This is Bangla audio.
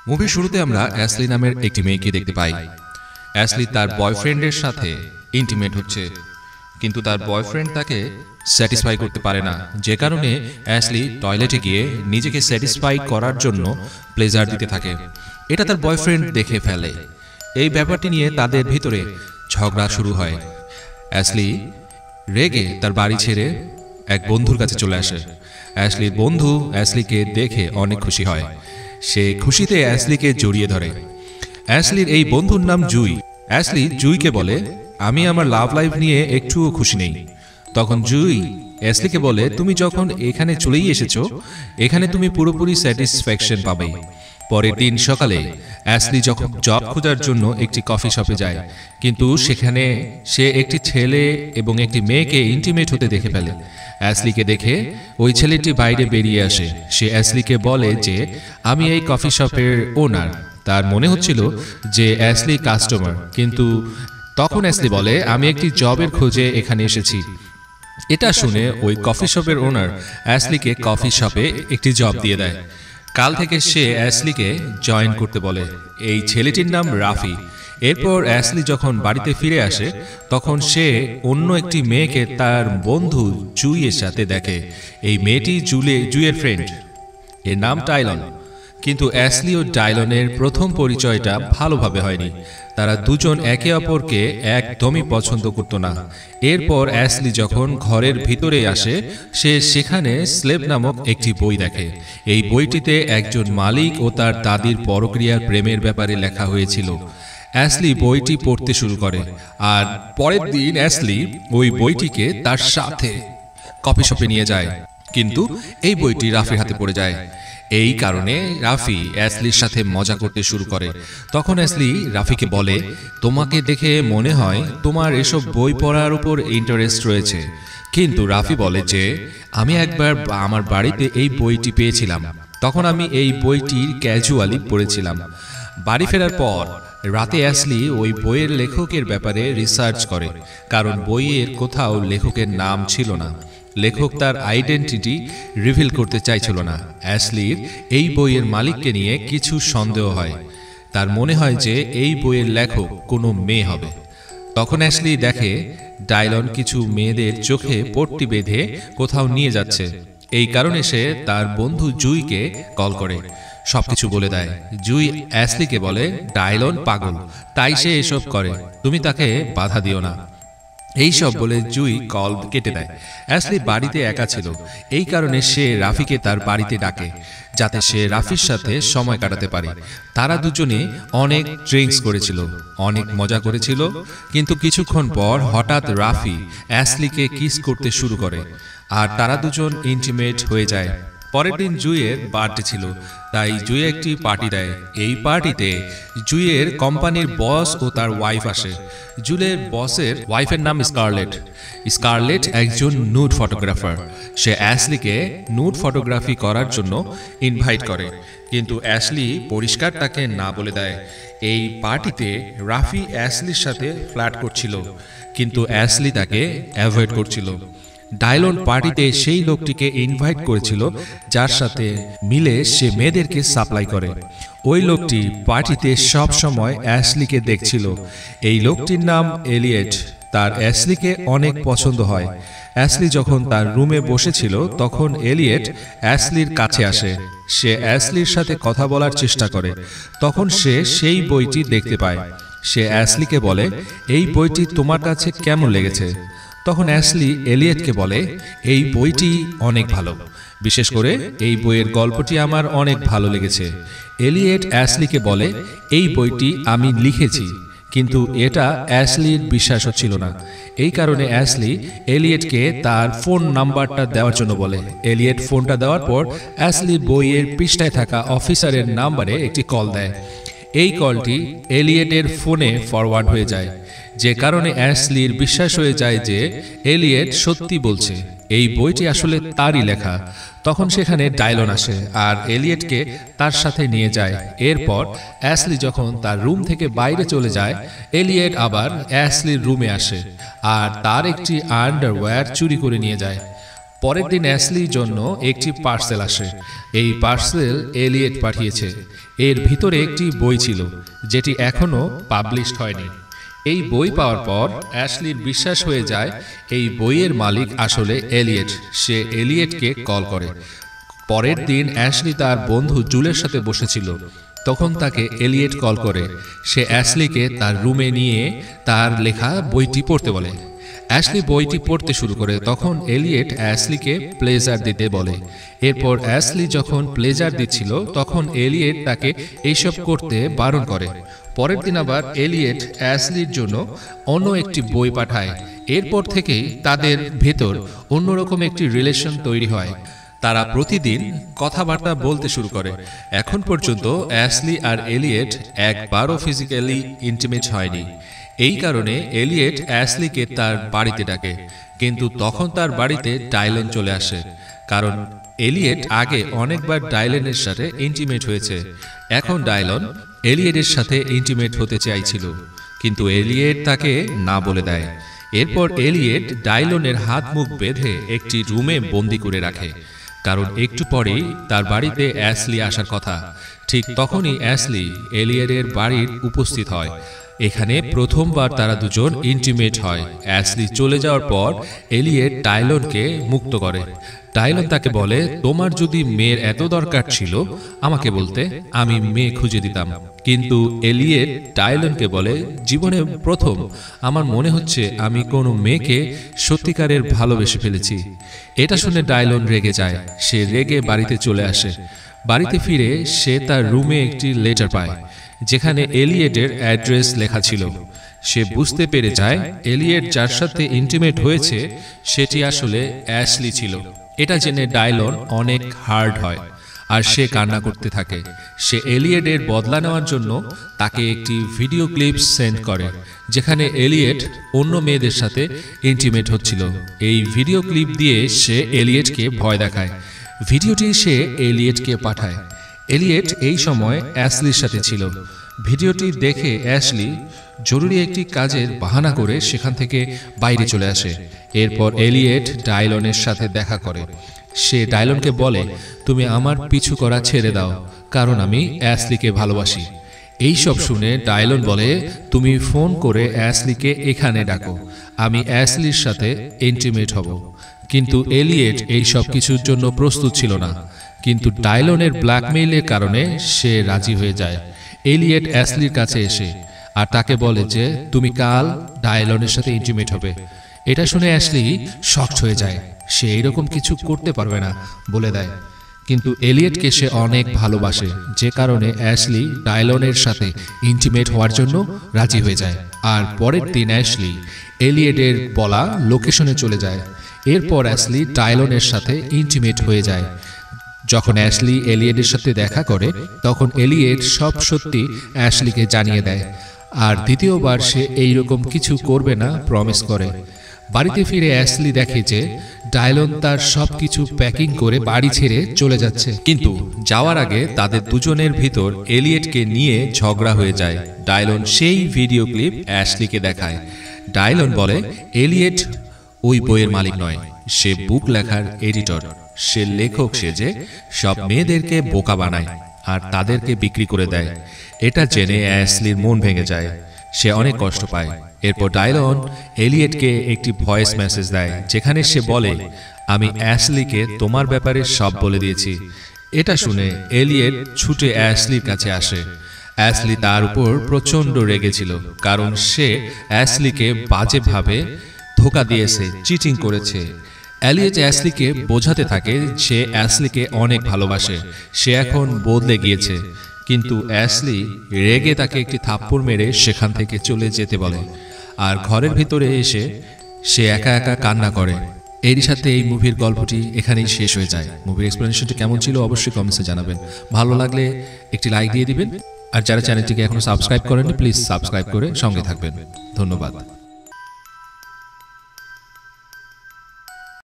মুভির শুরুতে আমরা অ্যাশলি নামের একটি মেয়েকে দেখতে পাই। অ্যাশলি তার বয়ফ্রেন্ডের সাথে ইন্টিমেট হচ্ছে, কিন্তু তার বয়ফ্রেন্ড তাকে স্যাটিসফাই করতে পারে না, যে কারণে অ্যাশলি টয়লেটে গিয়ে নিজেকে স্যাটিসফাই করার জন্য প্লেজার দিতে থাকে। এটা তার বয়ফ্রেন্ড দেখে ফেলে। এই ব্যাপারটি নিয়ে তাদের ভিতরে ঝগড়া শুরু হয়। অ্যাশলি রেগে তার বাড়ি ছেড়ে এক বন্ধুর কাছে চলে আসে। অ্যাশলির বন্ধু অ্যাশলিকে দেখে অনেক খুশি হয়। সে খুশিতে অ্যাশলিকে জড়িয়ে ধরে। অ্যাশলির এই বন্ধুর নাম জুই। অ্যাশলি জুইকে বলে, আমি আমার লাভ লাইফ নিয়ে একটুও খুশি নেই। তখন জুই অ্যাশলিকে বলে, তুমি যখন এখানে চলেই এসেছো, এখানে তুমি পুরোপুরি স্যাটিসফ্যাকশন পাবে। পরের দিন সকালে অ্যাশলি যখন জব খোঁজার জন্য একটি কফি শপে যায়, কিন্তু সেখানে সে একটি ছেলে এবং একটি মেয়েকে ইন্টিমেট হতে দেখে ফেলে। অ্যাশলিকে দেখে ওই ছেলেটি বাইরে বেরিয়ে আসে। সে অ্যাশলিকে বলে যে আমি এই কফি শপের ওনার। তার মনে হচ্ছিল যে অ্যাশলি কাস্টমার, কিন্তু তখন অ্যাশলি বলে, আমি একটি জবের খোঁজে এখানে এসেছি। এটা শুনে ওই কফি শপের ওনার অ্যাশলিকে কফি শপে একটি জব দিয়ে দেয়। কাল থেকে সে অ্যাশলিকে জয়েন করতে বলে। এই ছেলেটির নাম রাফি। এরপর অ্যাশলি যখন বাড়িতে ফিরে আসে, তখন সে অন্য একটি মেয়েকে তার বন্ধু জুইয়ের সাথে দেখে। এই মেয়েটি জুইয়ের ফ্রেন্ড, এর নাম টাইলন। কিন্তু অ্যাশলি ও টাইলনের প্রথম পরিচয়টা ভালোভাবে হয়নি। তারা দুজন একে অপরকে একদমই পছন্দ করত না। এরপর অ্যাশলি যখন ঘরের ভিতরে আসে, সে সেখানে স্লেভ নামক একটি বই দেখে। এই বইটিতে একজন মালিক ও তার দাদির পরক্রিয়ার প্রেমের ব্যাপারে লেখা হয়েছিল। অ্যাশলি বইটি পড়তে শুরু করে, আর পরের দিন অ্যাশলি ওই বইটিকে তার সাথে কফি শপে নিয়ে যায়। কিন্তু এই বইটি রাফির হাতে পড়ে যায়। এই কারণে রাফি অ্যাশলির সাথে মজা করতে শুরু করে। তখন অ্যাশলি রাফিকে বলে, তোমাকে দেখে মনে হয় তোমার এসব বই পড়ার উপর ইন্টারেস্ট রয়েছে। কিন্তু রাফি বলে যে আমি একবার আমার বাড়িতে এই বইটি পেয়েছিলাম, তখন আমি এই বইটি ক্যাজুয়ালি পড়েছিলাম। বাড়ি ফেরার পর রাতে অ্যাশলি ওই বইয়ের লেখকের ব্যাপারে রিসার্চ করে, কারণ বইয়ের কোথাও লেখকের নাম ছিল না। লেখক তার আইডেন্টিটি রিভিল করতে চাইছিল না। অ্যাশলির এই বইয়ের মালিককে নিয়ে কিছু সন্দেহ হয়। তার মনে হয় যে এই বইয়ের লেখক কোনো মেয়ে হবে। তখন অ্যাশলি দেখে টাইলন কিছু মেয়েদের চোখে পট্টি বেঁধে কোথাও নিয়ে যাচ্ছে। এই কারণে সে তার বন্ধু জুইকে কল করে সবকিছু বলে দেয়। জুই অ্যাশলিকে বলে, টাইলন পাগল, তাই সে এসব করে, তুমি তাকে বাধা দিও না। এই সব বলে জুই কল কেটে দেয়। অ্যাশলি বাড়িতে একা ছিল, এই কারণে সে রাফিকে তার বাড়িতে ডাকে, যাতে সে রাফির সাথে সময় কাটাতে পারে। তারা দুজনে অনেক ড্রিঙ্কস করেছিল, অনেক মজা করেছিল, কিন্তু কিছুক্ষণ পর হঠাৎ রাফি অ্যাশলিকে কিস করতে শুরু করে, আর তারা দুজন ইন্টিমেট হয়ে যায়। পরের দিন জুইয়ের বার্থডে ছিল, তাই জুই একটি পার্টি দেয়। এই পার্টিতে জুইয়ের কোম্পানির বস ও তার ওয়াইফ আসে। জুইয়ের বসের ওয়াইফের নাম স্কারলেট। স্কারলেট একজন নুড ফটোগ্রাফার। সে অ্যাশলিকে নুড ফটোগ্রাফি করার জন্য ইনভাইট করে, কিন্তু অ্যাশলি পরিষ্কার তাকে না বলে দেয়। এই পার্টিতে রাফি অ্যাশলির সাথে ফ্ল্যাট করছিল, কিন্তু অ্যাশলি তাকে অ্যাভয়েড করছিল। টাইলন পার্টিতে সেই লোকটিকে ইনভাইট করেছিল যার সাথে মিলে সে মেয়েদেরকে সাপ্লাই করে। ওই লোকটি পার্টিতে সব সময় অ্যাশলিকে দেখছিল। এই লোকটির নাম এলিয়েট। তার অ্যাশলিকে অনেক পছন্দ হয়। অ্যাশলি যখন তার রুমে বসেছিল, তখন এলিয়েট অ্যাশলির কাছে আসে। সে অ্যাশলির সাথে কথা বলার চেষ্টা করে। তখন সে সেই বইটি দেখতে পায়। সে অ্যাশলিকে বলে, এই বইটি তোমার কাছে কেমন লেগেছে? তখন অ্যাশলি এলিয়েটকে বলে, এই বইটি অনেক ভালো, বিশেষ করে এই বইয়ের গল্পটি আমার অনেক ভালো লেগেছে। এলিয়েট অ্যাশলিকে বলে, এই বইটি আমি লিখেছি, কিন্তু এটা অ্যাশলির বিশ্বাস হচ্ছিল না। এই কারণে অ্যাশলি এলিয়েটকে তার ফোন নাম্বারটা দেওয়ার জন্য বলে। এলিয়েট ফোনটা দেওয়ার পর অ্যাশলি বইয়ের পৃষ্ঠায় থাকা অফিসারের নাম্বারে একটি কল দেয়। এই কলটি এলিয়েটের ফোনে ফরওয়ার্ড হয়ে যায়, যে কারণে অ্যাশলির বিশ্বাস হয়ে যায় যে এলিয়েট সত্যি বলছে, এই বইটি আসলে তারই লেখা। তখন সেখানে টাইলন আসে আর এলিয়েটকে তার সাথে নিয়ে যায়। এরপর অ্যাশলি যখন তার রুম থেকে বাইরে চলে যায়, এলিয়েট আবার অ্যাশলির রুমে আসে আর তার একটি আন্ডারওয়্যার চুরি করে নিয়ে যায়। পরের দিন অ্যাশলির জন্য একটি পার্সেল আসে। এই পার্সেল এলিয়েট পাঠিয়েছে। এর ভিতরে একটি বই ছিল যেটি এখনো পাবলিশড হয়নি। এই বই পাওয়ার পর অ্যাশলির বিশ্বাস হয়ে যায় এই বইয়ের মালিক আসলে এলিয়েট। সে এলিয়েটকে কল করে। পরের দিন অ্যাশলি তার বন্ধু জুলের সাথে বসেছিল, তখন তাকে এলিয়েট কল করে। সে অ্যাশলিকে তার রুমে নিয়ে তার লেখা বইটি পড়তে বলে। অ্যাশলি বইটি পড়তে শুরু করে, তখন এলিয়েট অ্যাশলিকে প্লেজার দিতে বলে। এরপর অ্যাশলি যখন প্লেজার দিচ্ছিল তখন এলিয়েট তাকে এইসব করতে বারণ করে। পরের দিন আবার এলিয়েট অ্যাশলির জন্য অন্য একটি বই পাঠায়। এরপর থেকেই তাদের ভেতর অন্যরকম একটি রিলেশন তৈরি হয়। তারা প্রতিদিন কথাবার্তা বলতে শুরু করে। এখন পর্যন্ত অ্যাশলি আর এলিয়েট একবারও ফিজিক্যালি ইন্টিমেট হয়নি। এই কারণে এলিয়েট অ্যাশলিকে তার বাড়িতে ডাকে, কিন্তু তখন তার বাড়িতে ডায়লন চলে আসে। কারণ এলিয়েট আগে অনেকবার ডায়লনের সাথে ইন্টিমেট হয়েছে। এখন ডায়লন এলিয়েটের সাথে ইন্টিমেট হতে চাইছিল, কিন্তু এলিয়েট তাকে না বলে দেয়। এরপর এলিয়েট ডায়লনের হাত মুখ বেঁধে একটি রুমে বন্দি করে রাখে, কারণ একটু পরেই তার বাড়িতে অ্যাশলি আসার কথা। ঠিক তখনই অ্যাশলি এলিয়েটের বাড়ির উপস্থিত হয়। এখানে প্রথমবার তারা দুজন ইন্টিমেট হয়। অ্যাশলি চলে যাওয়ার পর এলিয়েট ডায়লনকে মুক্ত করে। ডায়লন তাকে বলে, তোমার যদি মেয়ের এত দরকার ছিল আমাকে বলতে, আমি মেয়ে খুঁজে দিতাম। কিন্তু এলিয়েট ডায়লনকে বলে, জীবনে প্রথম আমার মনে হচ্ছে আমি কোনো মেয়েকে সত্যিকারের ভালোবেসে ফেলেছি। এটা শুনে ডায়লন রেগে যায়। সে রেগে বাড়িতে চলে আসে। বাড়িতে ফিরে সে তার রুমে একটি লেটার পায় যেখানে এলিয়েটের অ্যাড্রেস লেখা ছিল। সে বুঝতে পেরে যায় এলিয়েট যার সাথে ইন্টিমেট হয়েছে সেটি আসলে অ্যাশলি ছিল। এটা জেনে ডায়লন অনেক হার্ড হয় আর সে কান্না করতে থাকে। সে এলিয়েটের বদলা নেওয়ার জন্য তাকে একটি ভিডিও ক্লিপ সেন্ড করে যেখানে এলিয়েট অন্য মেয়েদের সাথে ইন্টিমেট হচ্ছিল। এই ভিডিও ক্লিপ দিয়ে সে এলিয়েটকে ভয় দেখায়। ভিডিওটি সে এলিয়েটকে পাঠায়। এলিয়েট এই সময় অ্যাশলির সাথে ছিল। ভিডিওটি দেখে অ্যাশলি জরুরি একটি কাজের বাহানা করে সেখান থেকে বাইরে চলে আসে। এরপর এলিয়েট ডায়লনের সাথে দেখা করে। সে ডায়লনকে বলে, তুমি আমার পিছু করা ছেড়ে দাও, কারণ আমি অ্যাশলিকে ভালোবাসি। এই সব শুনে ডায়লন বলে, তুমি ফোন করে অ্যাশলিকে এখানে ডাকো, আমি অ্যাশলির সাথে ইন্টিমেট হব। কিন্তু এলিয়েট এই সব কিছুর জন্য প্রস্তুত ছিল না, কিন্তু ডায়লনের ব্ল্যাকমেইলের কারণে সে রাজি হয়ে যায়। এলিয়েট অ্যাশলির কাছে এসে আর তাকে বলে যে তুমি কাল ডায়লনের সাথে ইন্টিমেট হবে। এটা শুনে অ্যাশলি শকড হয়ে যায়। সে এইরকম কিছু করতে পারবে না বলে দেয়, কিন্তু এলিয়েটকে সে অনেক ভালোবাসে, যে কারণে অ্যাশলি ডায়লনের সাথে ইন্টিমেট হওয়ার জন্য রাজি হয়ে যায়। আর পরের দিন অ্যাশলি এলিয়েটের বলা লোকেশনে চলে যায়। এরপর অ্যাশলি ডায়লনের সাথে ইন্টিমেট হয়ে যায়। যখন অ্যাশলি এলিয়েটের সাথে দেখা করে তখন এলিয়েট সব সত্যি অ্যাশলিকে জানিয়ে দেয়, আর দ্বিতীয়বার সে এইরকম কিছু করবে না প্রমিস করে। বাড়িতে ফিরে অ্যাশলি দেখে যে ডায়লন তার সবকিছু প্যাকিং করে বাড়ি ছেড়ে চলে যাচ্ছে, কিন্তু যাওয়ার আগে তাদের দুজনের ভিতর এলিয়েটকে নিয়ে ঝগড়া হয়ে যায়। ডায়লন সেই ভিডিও ক্লিপ অ্যাশলিকে দেখায়। ডায়লন বলে, এলিয়েট ওই বইয়ের মালিক নয়, সে বুক লেখার এডিটর। সে লেখক সেজে সব মেয়েদেরকে বোকা বানায় আর তাদেরকে বিক্রি করে দেয়। এটা জেনে অ্যাশলির মন ভেঙে যায়। সে অনেক কষ্ট পায়। এরপর ডায়লন এলিয়েটকে একটি ভয়েস মেসেজ দেয় যেখানে সে বলে, আমি অ্যাশলিকে তোমার ব্যাপারে সব বলে দিয়েছি। এটা শুনে এলিয়েট ছুটে অ্যাশলির কাছে আসে। অ্যাশলি তার উপর প্রচণ্ড রেগেছিল, কারণ সে অ্যাশলিকে বাজেভাবে ধোঁকা দিয়েছে, চিটিং করেছে। এলিয়েট অ্যাশলিকে বোঝাতে থাকে সে অ্যাশলিকে অনেক ভালোবাসে, সে এখন বদলে গিয়েছে। কিন্তু অ্যাশলি রেগে তাকে একটি থাপ্পড় মেরে সেখান থেকে চলে যেতে বলে, আর ঘরের ভিতরে এসে সে একা একা কান্না করে। এরই সাথে এই মুভির গল্পটি এখানেই শেষ হয়ে যায়। মুভির এক্সপ্লেনেশনটি কেমন ছিল অবশ্যই কমেন্টসে জানাবেন। ভালো লাগলে একটি লাইক দিয়ে দিবেন, আর যারা চ্যানেলটিকে এখনো সাবস্ক্রাইব করেননি প্লিজ সাবস্ক্রাইব করে সঙ্গে থাকবেন। ধন্যবাদ।